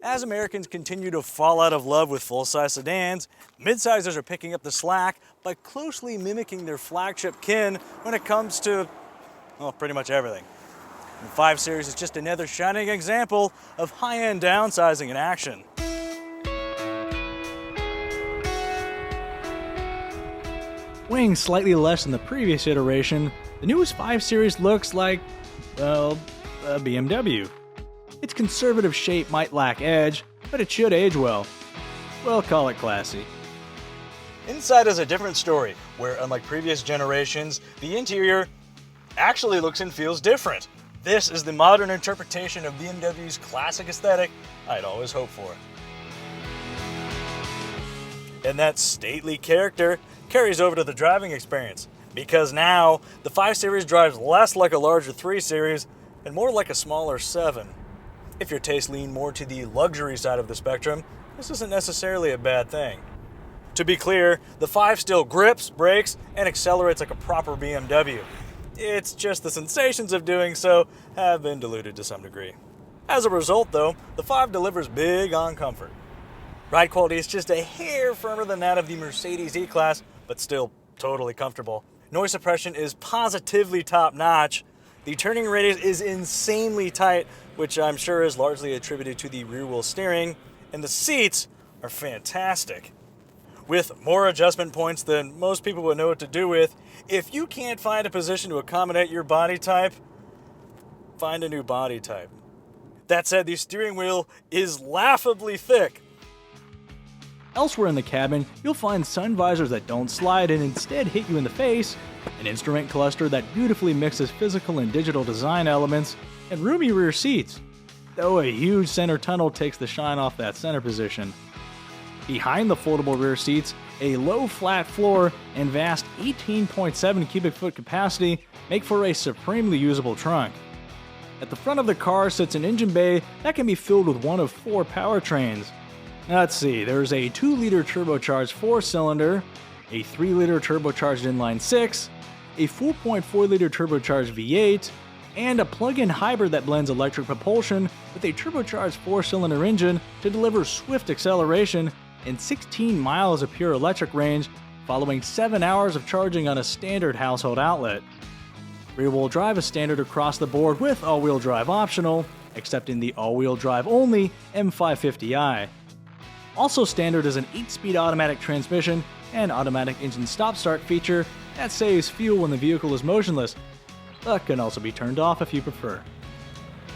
As Americans continue to fall out of love with full-size sedans, midsizers are picking up the slack by closely mimicking their flagship kin when it comes to, well, pretty much everything. The 5 Series is just another shining example of high-end downsizing in action. Weighing slightly less than the previous iteration, the newest 5 Series looks like, well, a BMW. Its conservative shape might lack edge, but it should age well. We'll call it classy. Inside is a different story, where unlike previous generations, the interior actually looks and feels different. This is the modern interpretation of BMW's classic aesthetic I'd always hoped for. And that stately character carries over to the driving experience, because now the 5 Series drives less like a larger 3 Series and more like a smaller 7. If your tastes lean more to the luxury side of the spectrum, this isn't necessarily a bad thing. To be clear, the 5 still grips, brakes, and accelerates like a proper BMW. It's just the sensations of doing so have been diluted to some degree. As a result, though, the 5 delivers big on comfort. Ride quality is just a hair firmer than that of the Mercedes E-Class, but still totally comfortable. Noise suppression is positively top-notch. The turning radius is insanely tight, which I'm sure is largely attributed to the rear-wheel steering, and the seats are fantastic. With more adjustment points than most people would know what to do with, if you can't find a position to accommodate your body type, find a new body type. That said, the steering wheel is laughably thick. Elsewhere in the cabin, you'll find sun visors that don't slide and instead hit you in the face, an instrument cluster that beautifully mixes physical and digital design elements, and roomy rear seats, though a huge center tunnel takes the shine off that center position. Behind the foldable rear seats, a low flat floor and vast 18.7 cubic foot capacity make for a supremely usable trunk. At the front of the car sits an engine bay that can be filled with one of 4 powertrains. Let's see, there's a 2-liter turbocharged 4-cylinder, a 3-liter turbocharged inline 6, a 4.4-liter turbocharged V8, and a plug-in hybrid that blends electric propulsion with a turbocharged 4-cylinder engine to deliver swift acceleration and 16 miles of pure electric range following 7 hours of charging on a standard household outlet. Rear-wheel drive is standard across the board with all-wheel drive optional, except in the all-wheel drive only M550i. Also standard is an 8-speed automatic transmission and automatic engine stop-start feature that saves fuel when the vehicle is motionless, but can also be turned off if you prefer.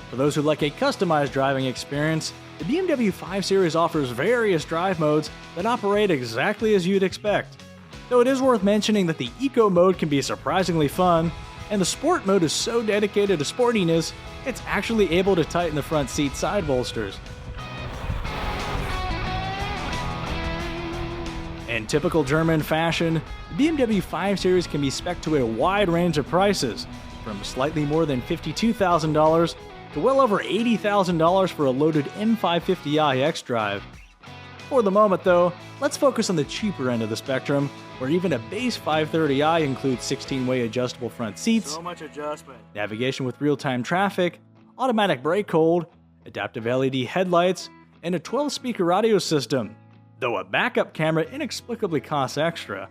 For those who like a customized driving experience, the BMW 5 Series offers various drive modes that operate exactly as you'd expect. Though it is worth mentioning that the Eco mode can be surprisingly fun, and the Sport mode is so dedicated to sportiness, it's actually able to tighten the front seat side bolsters. In typical German fashion, the BMW 5 Series can be spec'd to a wide range of prices, from slightly more than $52,000 to well over $80,000 for a loaded M550i xDrive. For the moment though, let's focus on the cheaper end of the spectrum, where even a base 530i includes 16-way adjustable front seats, So much adjustment. navigation with real-time traffic, automatic brake hold, adaptive LED headlights, and a 12-speaker audio system, though a backup camera inexplicably costs extra.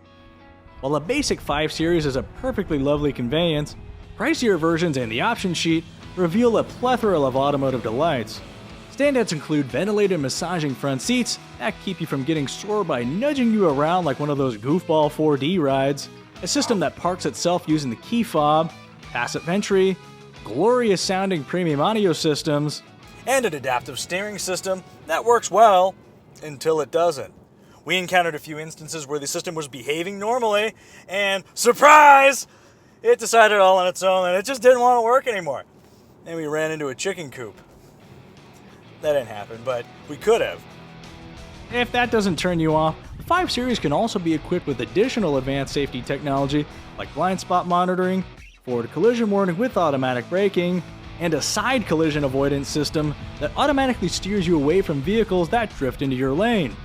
While a basic 5 Series is a perfectly lovely conveyance, pricier versions and the option sheet reveal a plethora of automotive delights. Standouts include ventilated massaging front seats that keep you from getting sore by nudging you around like one of those goofball 4D rides, a system that parks itself using the key fob, passive entry, glorious sounding premium audio systems, and an adaptive steering system that works well until it doesn't. We encountered a few instances where the system was behaving normally, and surprise! It decided all on its own and it just didn't want to work anymore. And we ran into a chicken coop. That didn't happen, but we could have. If that doesn't turn you off, the 5 Series can also be equipped with additional advanced safety technology like blind spot monitoring, forward collision warning with automatic braking, and a side collision avoidance system that automatically steers you away from vehicles that drift into your lane.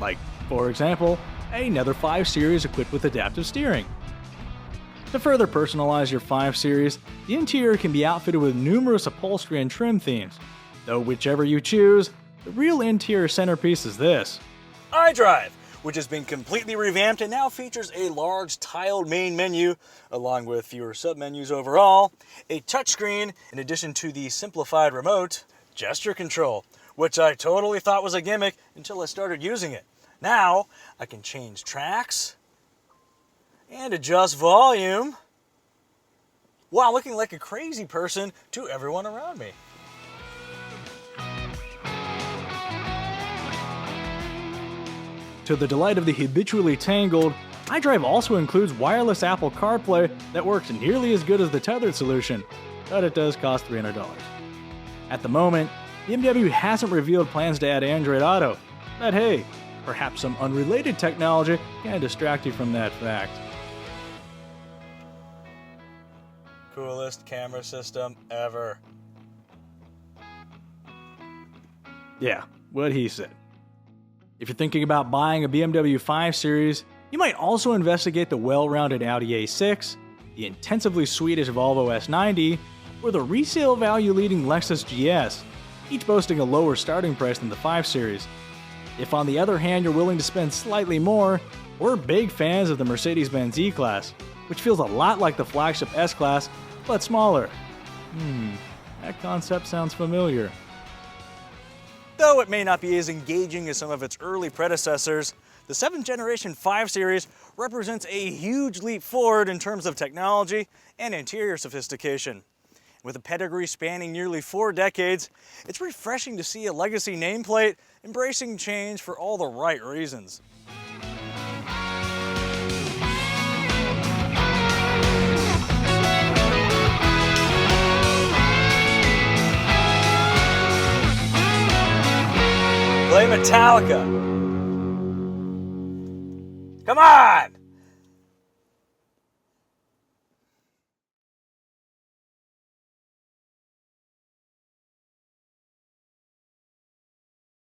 Like, for example, another 5 Series equipped with adaptive steering. To further personalize your 5 Series, the interior can be outfitted with numerous upholstery and trim themes, though whichever you choose, The real interior centerpiece is this. iDrive, which has been completely revamped and now features a large tiled main menu, along with fewer submenus overall, a touchscreen in addition to the simplified remote, gesture control, which I totally thought was a gimmick until I started using it. Now, I can change tracks and adjust volume while looking like a crazy person to everyone around me. To the delight of the habitually tangled, iDrive also includes wireless Apple Carplay that works nearly as good as the tethered solution, but it does cost $300. At the moment, BMW hasn't revealed plans to add Android Auto, but hey, perhaps some unrelated technology can distract you from that fact. Coolest camera system ever. Yeah, what he said. If you're thinking about buying a BMW 5 Series, you might also investigate the well-rounded Audi A6, the intensively Swedish Volvo S90, or the resale value-leading Lexus GS, each boasting a lower starting price than the 5 Series. If on the other hand you're willing to spend slightly more, we're big fans of the Mercedes-Benz E-Class, which feels a lot like the flagship S-Class, but smaller. That concept sounds familiar. Though it may not be as engaging as some of its early predecessors, the 7th generation 5 Series represents a huge leap forward in terms of technology and interior sophistication. With a pedigree spanning nearly 4 decades, it's refreshing to see a legacy nameplate embracing change for all the right reasons. Play Metallica. Come on!